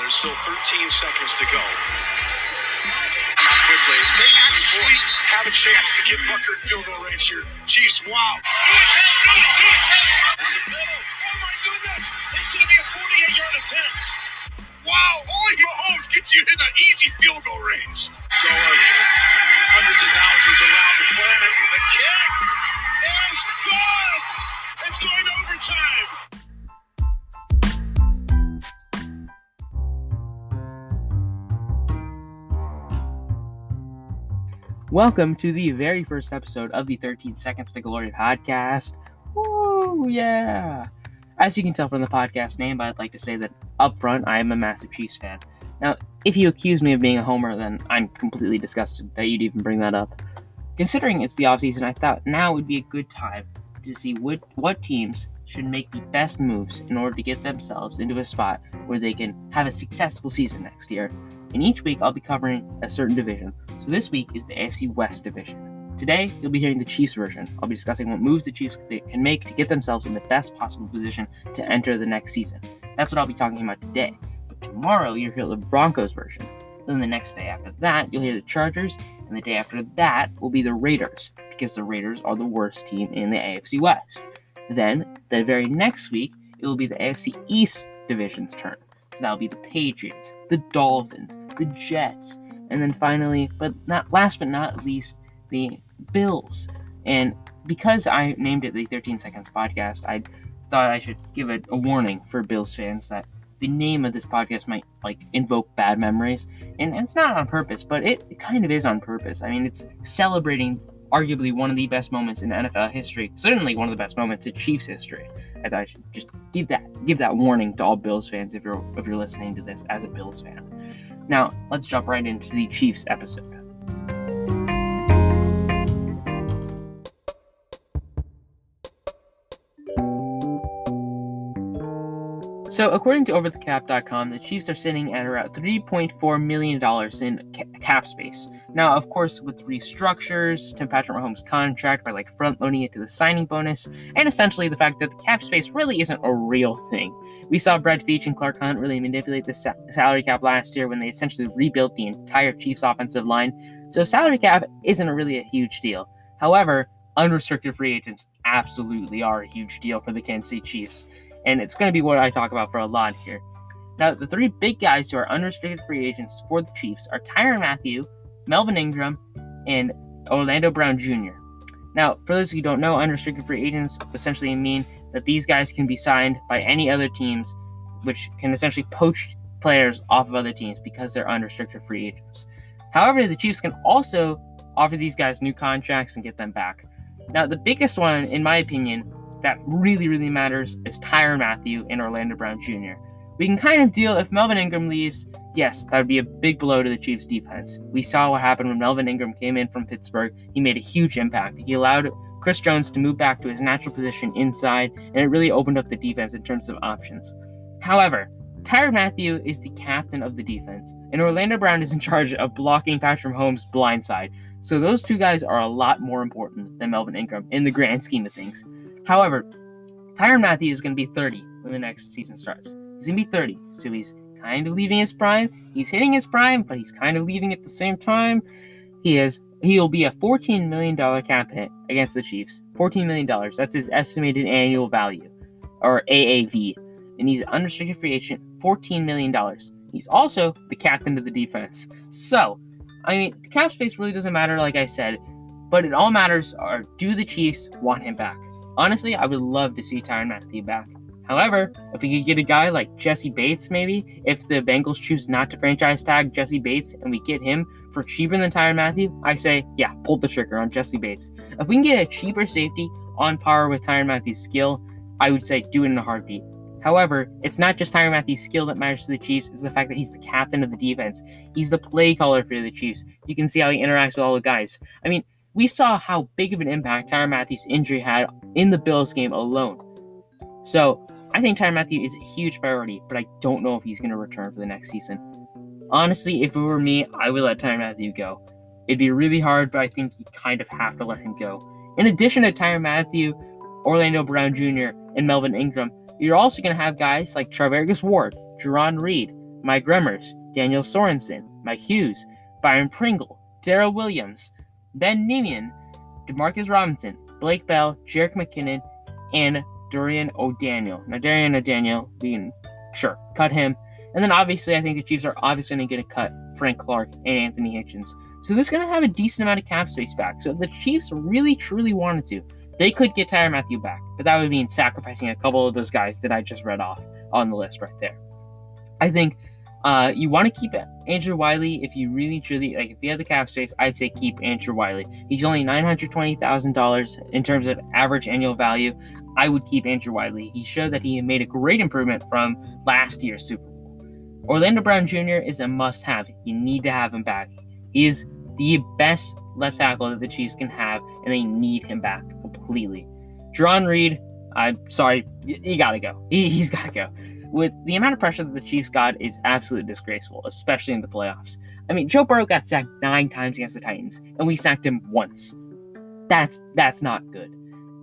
There's still 13 seconds to go. Quickly, they actually have a chance to get Bucker in field goal range here. Chiefs, wow. On the middle. Oh my goodness. It's going to be a 48-yard attempt. Wow, only Mahomes gets you in the easy field goal range. So hundreds of thousands around the planet. The kick is good. It's going overtime. Welcome to the very first episode of the 13 Seconds to Glory podcast. Woo, yeah! As you can tell from the podcast name, I'd like to say that up front, I am a massive Chiefs fan. Now, if you accuse me of being a homer, then I'm completely disgusted that you'd even bring that up. Considering it's the offseason, I thought now would be a good time to see what teams should make the best moves in order to get themselves into a spot where they can have a successful season next year. And each week, I'll be covering a certain division. So this week is the AFC West division. Today, you'll be hearing the Chiefs version. I'll be discussing what moves the Chiefs can make to get themselves in the best possible position to enter the next season. That's what I'll be talking about today. But tomorrow, you'll hear the Broncos version. Then the next day after that, you'll hear the Chargers. And the day after that will be the Raiders, because the Raiders are the worst team in the AFC West. Then, the very next week, it will be the AFC East division's turn. So that'll be the Patriots, the Dolphins, the Jets, and then finally, but not least, the Bills. And because I named it the 13 Seconds Podcast, I thought I should give it a warning for Bills fans that the name of this podcast might invoke bad memories. And it's not on purpose, but it kind of is on purpose. I mean, it's celebrating arguably one of the best moments in NFL history, certainly one of the best moments in Chiefs history. I thought I should just give that warning to all Bills fans if you're listening to this as a Bills fan. Now, let's jump right into the Chiefs episode. So, according to OverTheCap.com, the Chiefs are sitting at around $3.4 million in cap space. Now, of course, with restructures, Tim Patrick Mahomes' contract by front-loading it to the signing bonus, and essentially the fact that the cap space really isn't a real thing. We saw Brett Veach and Clark Hunt really manipulate the salary cap last year when they essentially rebuilt the entire Chiefs offensive line. So salary cap isn't really a huge deal. However, unrestricted free agents absolutely are a huge deal for the Kansas City Chiefs. And it's going to be what I talk about for a lot here. Now, the three big guys who are unrestricted free agents for the Chiefs are Tyra Matthew, Melvin Ingram, and Orlando Brown Jr. Now, for those who don't know, unrestricted free agents essentially mean that these guys can be signed by any other teams, which can essentially poach players off of other teams because they're unrestricted free agents. However, the Chiefs can also offer these guys new contracts and get them back. Now, the biggest one, in my opinion, that really, really matters is Tyrann Mathieu and Orlando Brown Jr. We can kind of deal if Melvin Ingram leaves. Yes, that would be a big blow to the Chiefs' defense. We saw what happened when Melvin Ingram came in from Pittsburgh. He made a huge impact. He allowed Chris Jones to move back to his natural position inside, and it really opened up the defense in terms of options. However, Tyrann Mathieu is the captain of the defense, and Orlando Brown is in charge of blocking Patrick Mahomes' blindside. So those two guys are a lot more important than Melvin Ingram in the grand scheme of things. However, Tyrann Mathieu is going to be 30 when the next season starts. He's going to be 30, so he's kind of leaving his prime. He's hitting his prime, but he's kind of leaving at the same time. He'll be a $14 million cap hit against the Chiefs. $14 million. That's his estimated annual value, or AAV. And he's an unrestricted free agent, $14 million. He's also the captain of the defense. So, I mean, the cap space really doesn't matter, like I said, but it all matters are, do the Chiefs want him back? Honestly, I would love to see Tyrann Mathieu back. However, if we could get a guy like Jesse Bates, maybe, if the Bengals choose not to franchise tag Jesse Bates and we get him for cheaper than Tyrann Mathieu, I say, yeah, pull the trigger on Jesse Bates. If we can get a cheaper safety on par with Tyrann Mathieu's skill, I would say do it in a heartbeat. However, it's not just Tyrann Mathieu's skill that matters to the Chiefs, it's the fact that he's the captain of the defense. He's the play caller for the Chiefs. You can see how he interacts with all the guys. I mean, we saw how big of an impact Tyrann Mathieu's injury had in the Bills game alone. So, I think Tyrann Mathieu is a huge priority, but I don't know if he's going to return for the next season. Honestly, if it were me, I would let Tyrann Mathieu go. It'd be really hard, but I think you kind of have to let him go. In addition to Tyrann Mathieu, Orlando Brown Jr., and Melvin Ingram, you're also going to have guys like Charvarius Ward, Jerron Reed, Mike Remmers, Daniel Sorensen, Mike Hughes, Byron Pringle, Darrell Williams, Ben Nemian, Demarcus Robinson, Blake Bell, Jerick McKinnon, and Dorian O'Daniel. Now, Dorian O'Daniel, we can, sure, cut him. And then, obviously, I think the Chiefs are obviously going to cut Frank Clark and Anthony Hitchens. So this is going to have a decent amount of cap space back. So if the Chiefs really, truly wanted to, they could get Tyra Matthew back. But that would mean sacrificing a couple of those guys that I just read off on the list right there. I think you want to keep Andrew Wiley if you really, truly, like if you have the cap space, I'd say keep Andrew Wiley. He's only $920,000 in terms of average annual value. I would keep Andrew Wiley. He showed that he made a great improvement from last year's Super Bowl. Orlando Brown Jr. is a must-have. You need to have him back. He is the best left tackle that the Chiefs can have, and they need him back completely. Jarron Reed, I'm sorry, he got to go. He's got to go. With the amount of pressure that the Chiefs got is absolutely disgraceful, especially in the playoffs. I mean, Joe Burrow got sacked 9 times against the Titans, and we sacked him once. That's not good.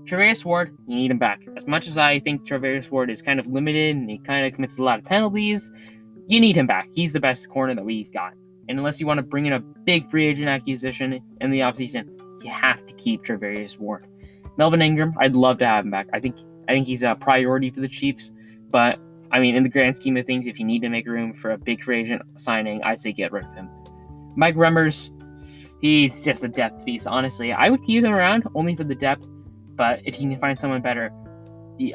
Charvarius Ward, you need him back. As much as I think Charvarius Ward is kind of limited and he kind of commits a lot of penalties, you need him back. He's the best corner that we've got. And unless you want to bring in a big free agent acquisition in the offseason, you have to keep Charvarius Ward. Melvin Ingram, I'd love to have him back. I think he's a priority for the Chiefs. But, I mean, in the grand scheme of things, if you need to make room for a big free agent signing, I'd say get rid of him. Mike Remmers, he's just a depth piece, honestly. I would keep him around only for the depth. But if you can find someone better,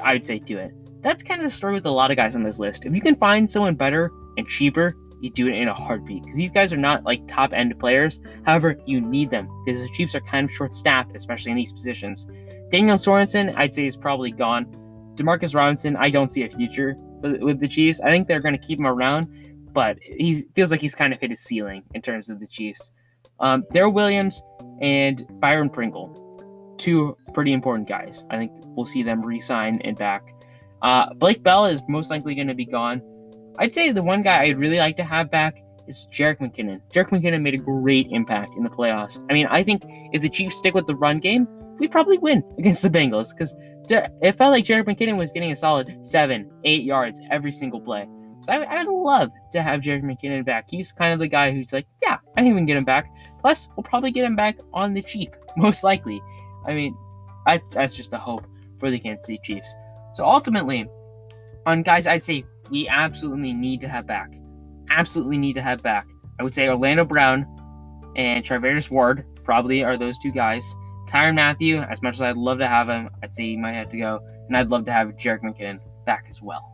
I would say do it. That's kind of the story with a lot of guys on this list. If you can find someone better and cheaper, you do it in a heartbeat. Because these guys are not like top-end players. However, you need them. Because the Chiefs are kind of short-staffed, especially in these positions. Daniel Sorensen, I'd say, is probably gone. Demarcus Robinson, I don't see a future with the Chiefs. I think they're going to keep him around. But he feels like he's kind of hit his ceiling in terms of the Chiefs. Darrell Williams and Byron Pringle. 2 pretty important guys. I think we'll see them re-sign and back. Blake Bell is most likely going to be gone. I'd say the one guy I'd really like to have back is Jerick McKinnon. Jerick McKinnon made a great impact in the playoffs. I mean, I think if the Chiefs stick with the run game, we probably win against the Bengals because it felt like Jerick McKinnon was getting a solid 7-8 yards every single play. So I'd love to have Jerick McKinnon back. He's kind of the guy who's like, yeah, I think we can get him back. Plus, we'll probably get him back on the cheap, most likely. I mean, that's just the hope for the Kansas City Chiefs. So ultimately, on guys I'd say we absolutely need to have back. Absolutely need to have back. I would say Orlando Brown and Charvarius Ward probably are those 2 guys. Tyrann Mathieu, as much as I'd love to have him, I'd say he might have to go. And I'd love to have Jerick McKinnon back as well.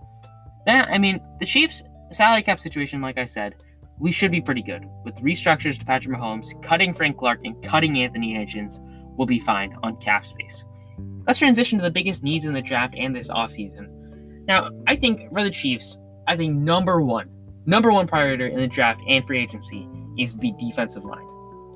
Then, I mean, the Chiefs' salary cap situation, like I said, we should be pretty good. With restructures to Patrick Mahomes, cutting Frank Clark, and cutting Anthony Hitchens, we'll be fine on cap space. Let's transition to the biggest needs in the draft and this offseason. Now, I think for the Chiefs, I think number one priority in the draft and free agency is the defensive line.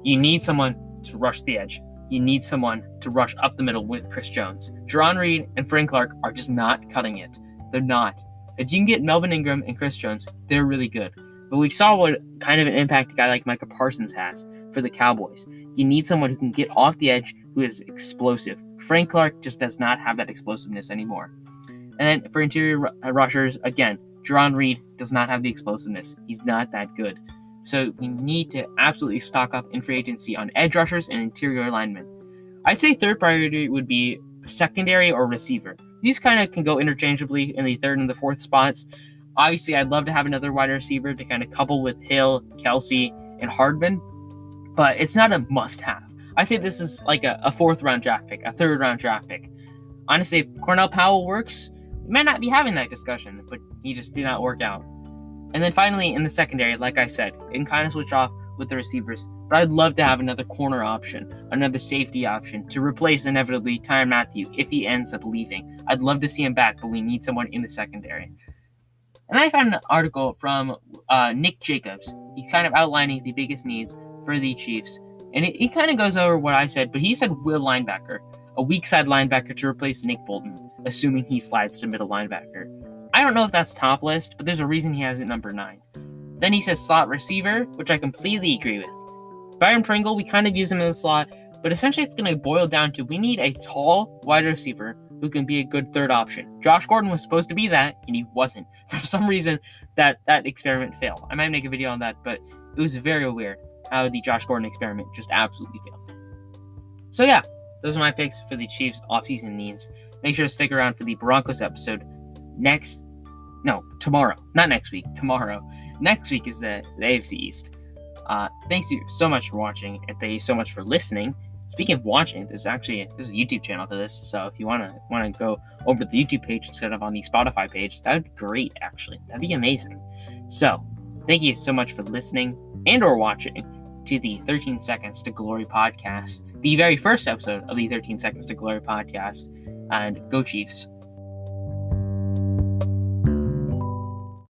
You need someone to rush the edge. You need someone to rush up the middle with Chris Jones. Jarron Reed and Frank Clark are just not cutting it. They're not. If you can get Melvin Ingram and Chris Jones, they're really good. But we saw what kind of an impact a guy like Micah Parsons has for the Cowboys. You need someone who can get off the edge, who is explosive. Frank Clark just does not have that explosiveness anymore. And then for interior rushers, again, Jarron Reed does not have the explosiveness. He's not that good. So we need to absolutely stock up in free agency on edge rushers and interior linemen. I'd say third priority would be secondary or receiver. These kind of can go interchangeably in the third and the fourth spots. Obviously, I'd love to have another wide receiver to kind of couple with Hill, Kelsey, and Hardman, but it's not a must-have. I'd say this is like a 4th-round draft pick, a 3rd-round draft pick. Honestly, if Cornell Powell works, we might not be having that discussion, but he just did not work out. And then finally, in the secondary, like I said, it can kind of switch off with the receivers, but I'd love to have another corner option, another safety option to replace inevitably Tyrann Mathieu if he ends up leaving. I'd love to see him back, but we need someone in the secondary. And I found an article from Nick Jacobs. He's kind of outlining the biggest needs for the Chiefs. And he kind of goes over what I said, but he said will linebacker, a weak side linebacker to replace Nick Bolton, assuming he slides to middle linebacker. I don't know if that's top list, but there's a reason he has it number 9. Then he says slot receiver, which I completely agree with. Byron Pringle, we kind of use him in the slot, but essentially it's going to boil down to we need a tall wide receiver who can be a good third option. Josh Gordon was supposed to be that, and he wasn't. For some reason, that experiment failed. I might make a video on that, but it was very weird how the Josh Gordon experiment just absolutely failed. So yeah, those are my picks for the Chiefs' offseason needs. Make sure to stick around for the Broncos episode tomorrow. Not next week, tomorrow. Next week is the AFC East. Thanks you so much for watching, and thank you so much for listening. Speaking of watching, there's a YouTube channel for this, so if you want to go over to the YouTube page instead of on the Spotify page, that would be great, actually. That'd be amazing. So, thank you so much for listening and or watching to the 13 Seconds to Glory podcast, the very first episode of the 13 Seconds to Glory podcast, and go Chiefs.